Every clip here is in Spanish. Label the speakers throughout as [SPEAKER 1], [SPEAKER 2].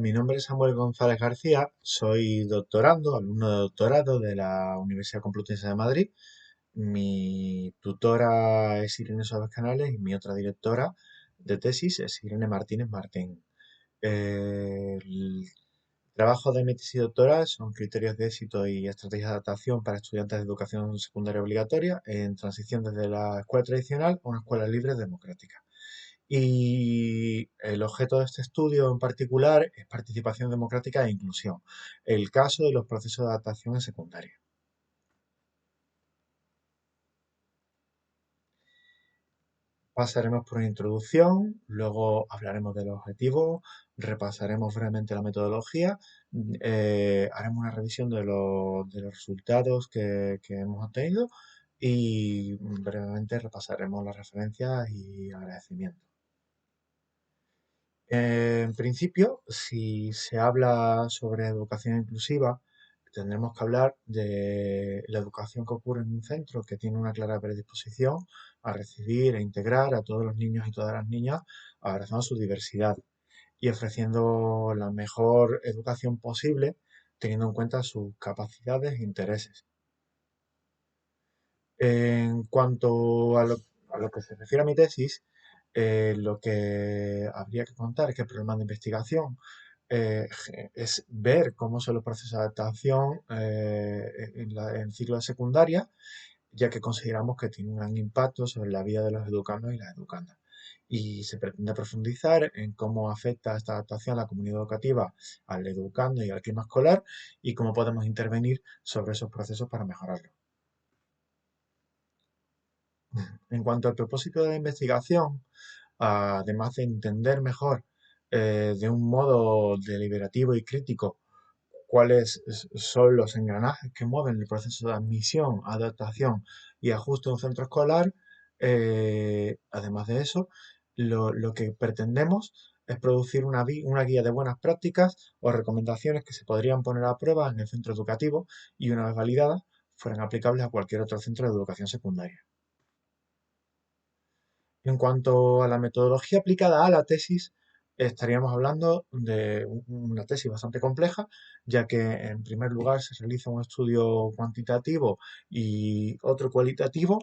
[SPEAKER 1] Mi nombre es Samuel González García, soy doctorando, alumno de doctorado de la Universidad Complutense de Madrid. Mi tutora es Irene Suárez Canales y mi otra directora de tesis es Irene Martínez Martín. El trabajo de mi tesis doctoral son criterios de éxito y estrategias de adaptación para estudiantes de educación secundaria obligatoria en transición desde la escuela tradicional a una escuela libre democrática. Y el objeto de este estudio en particular es participación democrática e inclusión, el caso de los procesos de adaptación en secundaria. Pasaremos por una introducción, luego hablaremos de los objetivos, repasaremos brevemente la metodología, haremos una revisión de los resultados que hemos obtenido y brevemente repasaremos las referencias y agradecimientos. En principio, si se habla sobre educación inclusiva, tendremos que hablar de la educación que ocurre en un centro que tiene una clara predisposición a recibir e integrar a todos los niños y todas las niñas, abrazando su diversidad y ofreciendo la mejor educación posible, teniendo en cuenta sus capacidades e intereses. En cuanto a lo que se refiere a mi tesis, lo que habría que contar es que el problema de investigación es ver cómo son los procesos de adaptación en ciclo de secundaria, ya que consideramos que tiene un gran impacto sobre la vida de los educandos y las educandas. Y se pretende profundizar en cómo afecta esta adaptación a la comunidad educativa, al educando y al clima escolar, y cómo podemos intervenir sobre esos procesos para mejorarlo. En cuanto al propósito de la investigación, además de entender mejor de un modo deliberativo y crítico cuáles son los engranajes que mueven el proceso de admisión, adaptación y ajuste de un centro escolar, además de eso, lo que pretendemos es producir una guía de buenas prácticas o recomendaciones que se podrían poner a prueba en el centro educativo y una vez validadas fueran aplicables a cualquier otro centro de educación secundaria. En cuanto a la metodología aplicada a la tesis, estaríamos hablando de una tesis bastante compleja, ya que en primer lugar se realiza un estudio cuantitativo y otro cualitativo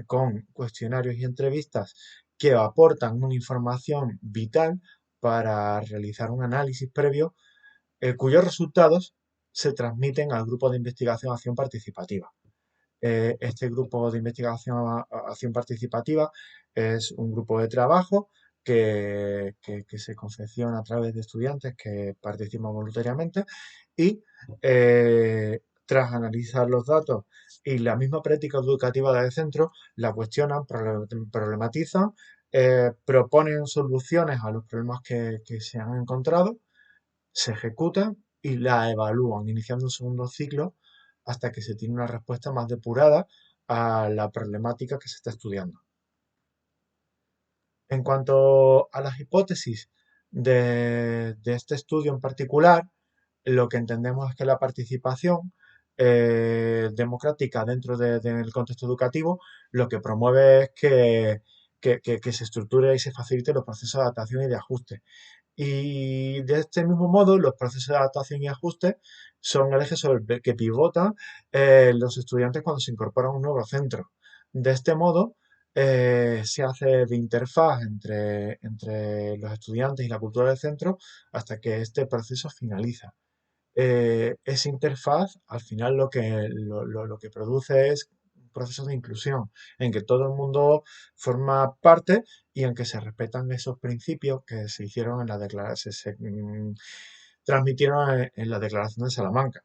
[SPEAKER 1] con cuestionarios y entrevistas que aportan una información vital para realizar un análisis previo, cuyos resultados se transmiten al grupo de investigación Acción Participativa. Este grupo de investigación acción participativa es un grupo de trabajo que se confecciona a través de estudiantes que participan voluntariamente y tras analizar los datos y la misma práctica educativa del centro, la cuestionan, problematizan, proponen soluciones a los problemas que se han encontrado, se ejecutan y la evalúan, iniciando un segundo ciclo hasta que se tiene una respuesta más depurada a la problemática que se está estudiando. En cuanto a las hipótesis de este estudio en particular, lo que entendemos es que la participación democrática dentro del contexto educativo lo que promueve es que se estructure y se facilite los procesos de adaptación y de ajuste. Y de este mismo modo, los procesos de adaptación y ajuste son el eje sobre el que pivotan los estudiantes cuando se incorporan a un nuevo centro. De este modo, se hace de interfaz entre los estudiantes y la cultura del centro hasta que este proceso finaliza. Esa interfaz, al final, lo que produce es un proceso de inclusión, en que todo el mundo forma parte y en que se respetan esos principios que se hicieron en la declaración, transmitieron en la Declaración de Salamanca.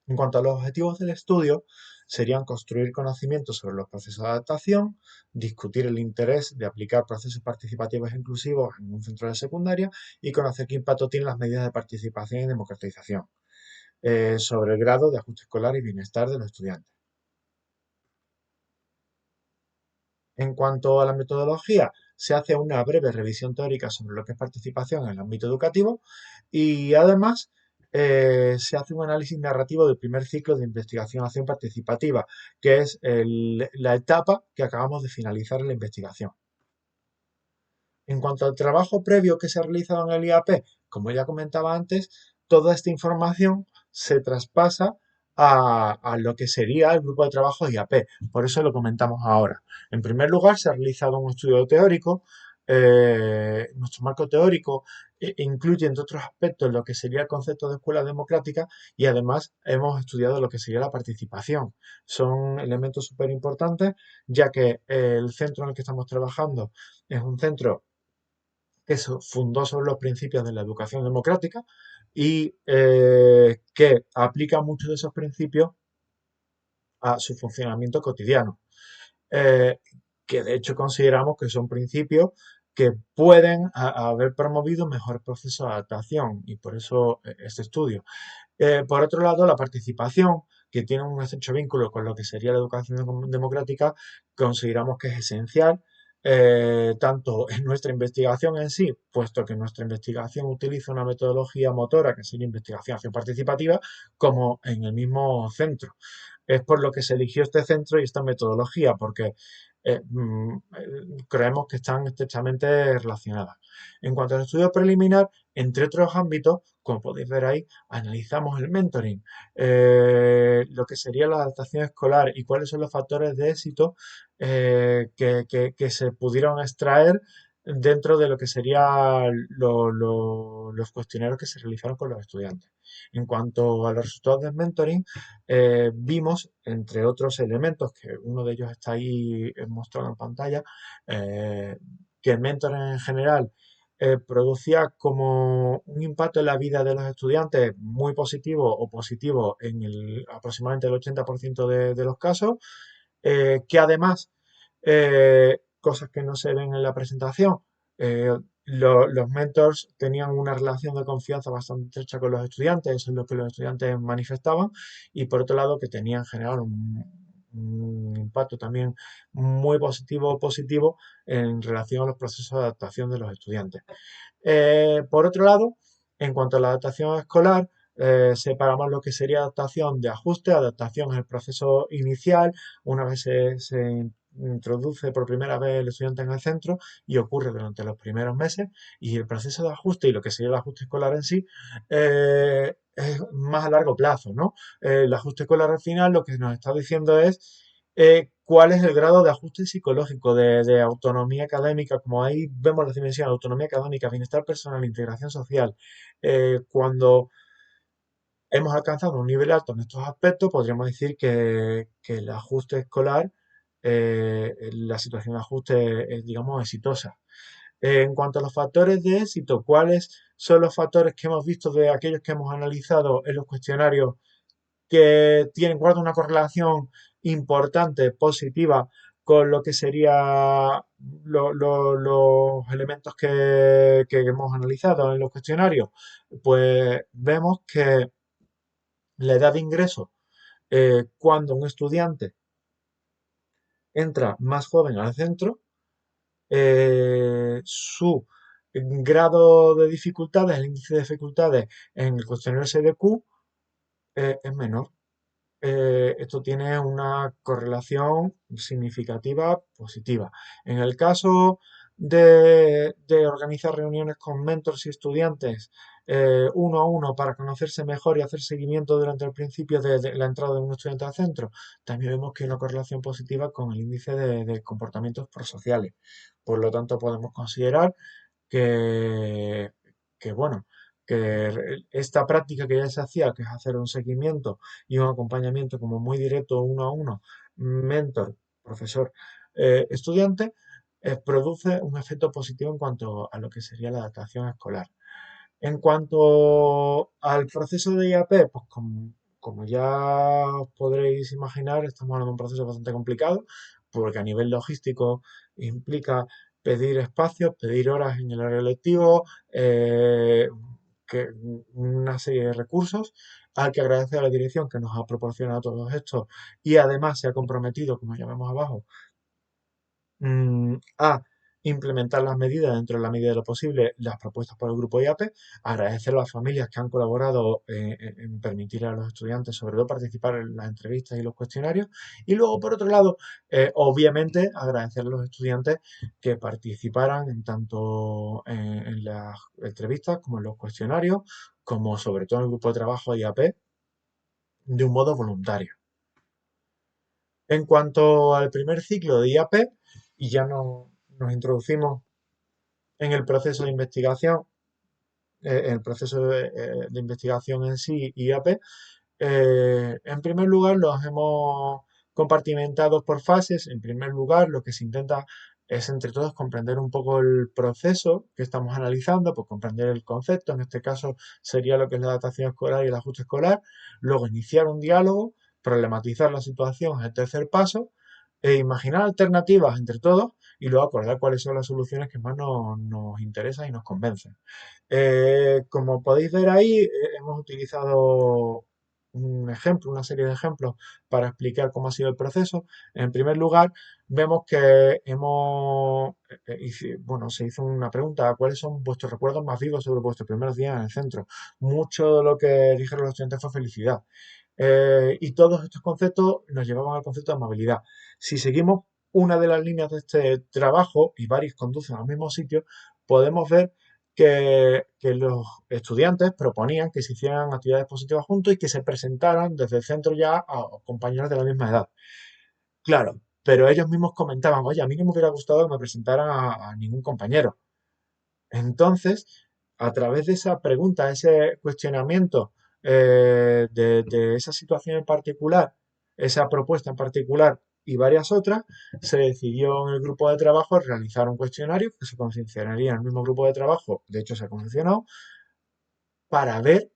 [SPEAKER 1] En cuanto a los objetivos del estudio, serían construir conocimientos sobre los procesos de adaptación, discutir el interés de aplicar procesos participativos e inclusivos en un centro de secundaria y conocer qué impacto tienen las medidas de participación y democratización sobre el grado de ajuste escolar y bienestar de los estudiantes. En cuanto a la metodología, se hace una breve revisión teórica sobre lo que es participación en el ámbito educativo y además se hace un análisis narrativo del primer ciclo de investigación-acción participativa, que es la etapa que acabamos de finalizar en la investigación. En cuanto al trabajo previo que se ha realizado en el IAP, como ya comentaba antes, toda esta información se traspasa a lo que sería el grupo de trabajo IAP. Por eso lo comentamos ahora. En primer lugar, se ha realizado un estudio teórico. Nuestro marco teórico incluye, entre otros aspectos, lo que sería el concepto de escuela democrática y además hemos estudiado lo que sería la participación. Son elementos súper importantes, ya que el centro en el que estamos trabajando es un centro que se fundó sobre los principios de la educación democrática y que aplica muchos de esos principios a su funcionamiento cotidiano, eh, que de hecho consideramos que son principios que pueden haber promovido mejor proceso de adaptación y por eso este estudio. Por otro lado, la participación, que tiene un estrecho vínculo con lo que sería la educación democrática, consideramos que es esencial, tanto en nuestra investigación en sí, puesto que nuestra investigación utiliza una metodología motora, que sería investigación participativa, como en el mismo centro. Es por lo que se eligió este centro y esta metodología, porque creemos que están estrechamente relacionadas. En cuanto al estudio preliminar, entre otros ámbitos, como podéis ver ahí, analizamos el mentoring, lo que sería la adaptación escolar y cuáles son los factores de éxito que se pudieron extraer dentro de lo que serían los cuestionarios que se realizaron con los estudiantes. En cuanto a los resultados del mentoring, vimos, entre otros elementos, que uno de ellos está ahí mostrado en pantalla, eh, que el mentoring en general producía como un impacto en la vida de los estudiantes muy positivo o positivo en aproximadamente el 80% de los casos, que además, cosas que no se ven en la presentación, eh, los mentors tenían una relación de confianza bastante estrecha con los estudiantes, eso es lo que los estudiantes manifestaban, y por otro lado que tenían en general un impacto también muy positivo en relación a los procesos de adaptación de los estudiantes. Por otro lado, en cuanto a la adaptación escolar, separamos lo que sería adaptación de ajuste. Adaptación es el proceso inicial, una vez se introduce por primera vez el estudiante en el centro y ocurre durante los primeros meses. Y el proceso de ajuste y lo que sería el ajuste escolar en sí es más a largo plazo, ¿no? El ajuste escolar al final lo que nos está diciendo es cuál es el grado de ajuste psicológico, de autonomía académica, como ahí vemos las dimensiones, autonomía académica, bienestar personal, integración social. Cuando hemos alcanzado un nivel alto en estos aspectos, podríamos decir que el ajuste escolar, la situación de ajuste es, digamos, exitosa. En cuanto a los factores de éxito, ¿cuáles son los factores que hemos visto de aquellos que hemos analizado en los cuestionarios que guarda una correlación importante, positiva, con lo que sería los elementos que hemos analizado en los cuestionarios? Pues vemos que la edad de ingreso, cuando un estudiante entra más joven al centro, su grado de dificultades, el índice de dificultades en el cuestionario SDQ es menor. Esto tiene una correlación significativa positiva. En el caso de organizar reuniones con mentors y estudiantes uno a uno para conocerse mejor y hacer seguimiento durante el principio de la entrada de un estudiante al centro, también vemos que hay una correlación positiva con el índice de comportamientos prosociales. Por lo tanto, podemos considerar que, que bueno, que esta práctica que ya se hacía, que es hacer un seguimiento y un acompañamiento como muy directo uno a uno, mentor, profesor, estudiante, produce un efecto positivo en cuanto a lo que sería la adaptación escolar. En cuanto al proceso de IAP, pues como ya os podréis imaginar, estamos hablando de un proceso bastante complicado, porque a nivel logístico implica pedir espacios, pedir horas en el horario lectivo, una serie de recursos. Hay que agradecer a la dirección que nos ha proporcionado todos estos y además se ha comprometido, como ya vemos abajo, a implementar las medidas dentro de la medida de lo posible, las propuestas por el grupo IAP, agradecer a las familias que han colaborado en permitir a los estudiantes, sobre todo, participar en las entrevistas y los cuestionarios, y luego, por otro lado, obviamente, agradecer a los estudiantes que participaran en tanto en las entrevistas como en los cuestionarios, como sobre todo en el grupo de trabajo IAP, de un modo voluntario. En cuanto al primer ciclo de IAP, y ya nos introducimos en el proceso de investigación, el proceso de investigación en sí, IAP, en primer lugar los hemos compartimentado por fases. En primer lugar, lo que se intenta es entre todos comprender un poco el proceso que estamos analizando, pues comprender el concepto, en este caso sería lo que es la adaptación escolar y el ajuste escolar, luego iniciar un diálogo, problematizar la situación es el tercer paso, e imaginar alternativas entre todos y luego acordar cuáles son las soluciones que más nos interesan y nos convencen. Como podéis ver ahí, hemos utilizado un ejemplo, una serie de ejemplos para explicar cómo ha sido el proceso. En primer lugar, vemos que bueno, se hizo una pregunta: ¿cuáles son vuestros recuerdos más vivos sobre vuestros primeros días en el centro? Mucho de lo que dijeron los estudiantes fue felicidad. Y todos estos conceptos nos llevaban al concepto de amabilidad. Si seguimos una de las líneas de este trabajo, y varios conducen al mismo sitio, podemos ver que los estudiantes proponían que se hicieran actividades positivas juntos y que se presentaran desde el centro ya a compañeros de la misma edad. Claro, pero ellos mismos comentaban: oye, a mí no me hubiera gustado que me presentaran a ningún compañero. Entonces, a través de esa pregunta, ese cuestionamiento, de esa situación en particular, esa propuesta en particular y varias otras, se decidió en el grupo de trabajo realizar un cuestionario que se confeccionaría en el mismo grupo de trabajo, de hecho se confeccionó, para ver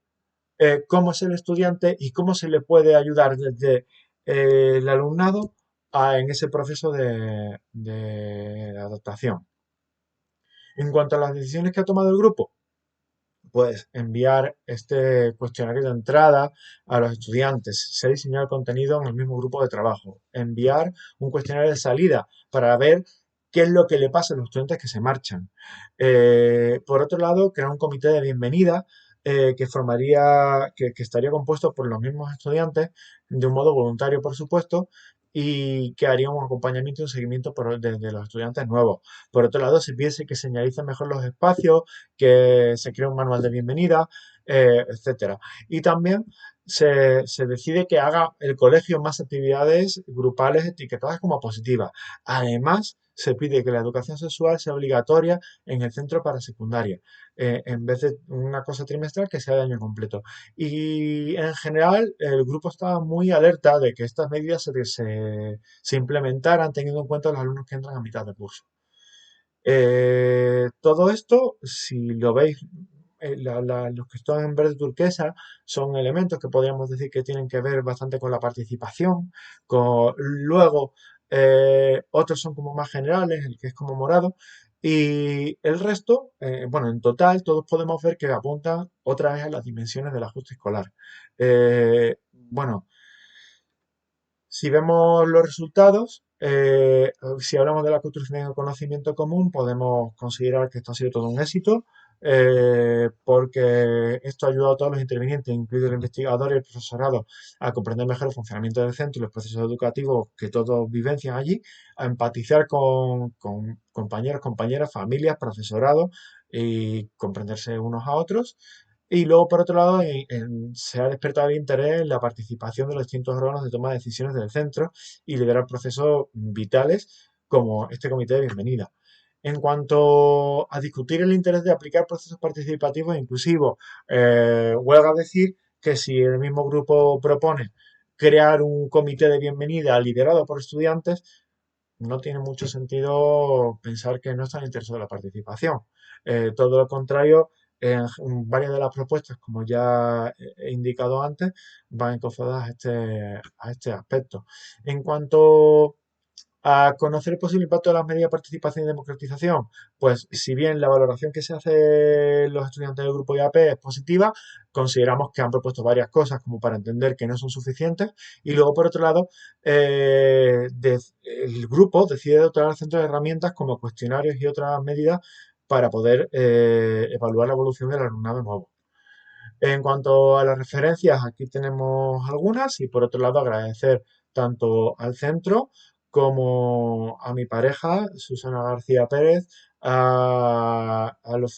[SPEAKER 1] cómo es el estudiante y cómo se le puede ayudar desde el alumnado en ese proceso de adaptación. En cuanto a las decisiones que ha tomado el grupo, pues enviar este cuestionario de entrada a los estudiantes. Se ha diseñado el contenido en el mismo grupo de trabajo. Enviar un cuestionario de salida para ver qué es lo que le pasa a los estudiantes que se marchan. Por otro lado, crear un comité de bienvenida que estaría compuesto por los mismos estudiantes, de un modo voluntario, por supuesto, y que haría un acompañamiento y un seguimiento desde los estudiantes nuevos. Por otro lado, se piensa que señalicen mejor los espacios, que se crea un manual de bienvenida, etcétera. Y también se decide que haga el colegio más actividades grupales etiquetadas como positivas. Además, se pide que la educación sexual sea obligatoria en el centro para secundaria, en vez de una cosa trimestral, que sea de año completo. Y en general, el grupo estaba muy alerta de que estas medidas se implementaran teniendo en cuenta los alumnos que entran a mitad de curso. Todo esto, si lo veis, los que están en verde turquesa son elementos que podríamos decir que tienen que ver bastante con la participación. Luego, otros son como más generales, el que es como morado. Y el resto, bueno, en total, todos podemos ver que apuntan otra vez a las dimensiones del ajuste escolar. Bueno, si vemos los resultados, si hablamos de la construcción del conocimiento común, podemos considerar que esto ha sido todo un éxito, porque esto ha ayudado a todos los intervinientes, incluido el investigador y el profesorado, a comprender mejor el funcionamiento del centro y los procesos educativos que todos vivencian allí, a empatizar con compañeros, compañeras, familias, profesorado, y comprenderse unos a otros. Y luego, por otro lado, se ha despertado el interés en la participación de los distintos órganos de toma de decisiones del centro y liderar procesos vitales como este comité de bienvenida. En cuanto a discutir el interés de aplicar procesos participativos e inclusivos, huelga decir que si el mismo grupo propone crear un comité de bienvenida liderado por estudiantes, no tiene mucho sentido pensar que no están interesados en la participación. Todo lo contrario, en varias de las propuestas, como ya he indicado antes, van encaminadas a este aspecto. En cuanto A conocer el posible impacto de las medidas de participación y democratización, pues si bien la valoración que se hace de los estudiantes del grupo IAP es positiva, consideramos que han propuesto varias cosas como para entender que no son suficientes y luego por otro lado el grupo decide dotar al centro de herramientas como cuestionarios y otras medidas para poder evaluar la evolución del alumnado nuevo. En cuanto a las referencias, aquí tenemos algunas y por otro lado agradecer tanto al centro como a mi pareja, Susana García Pérez, a los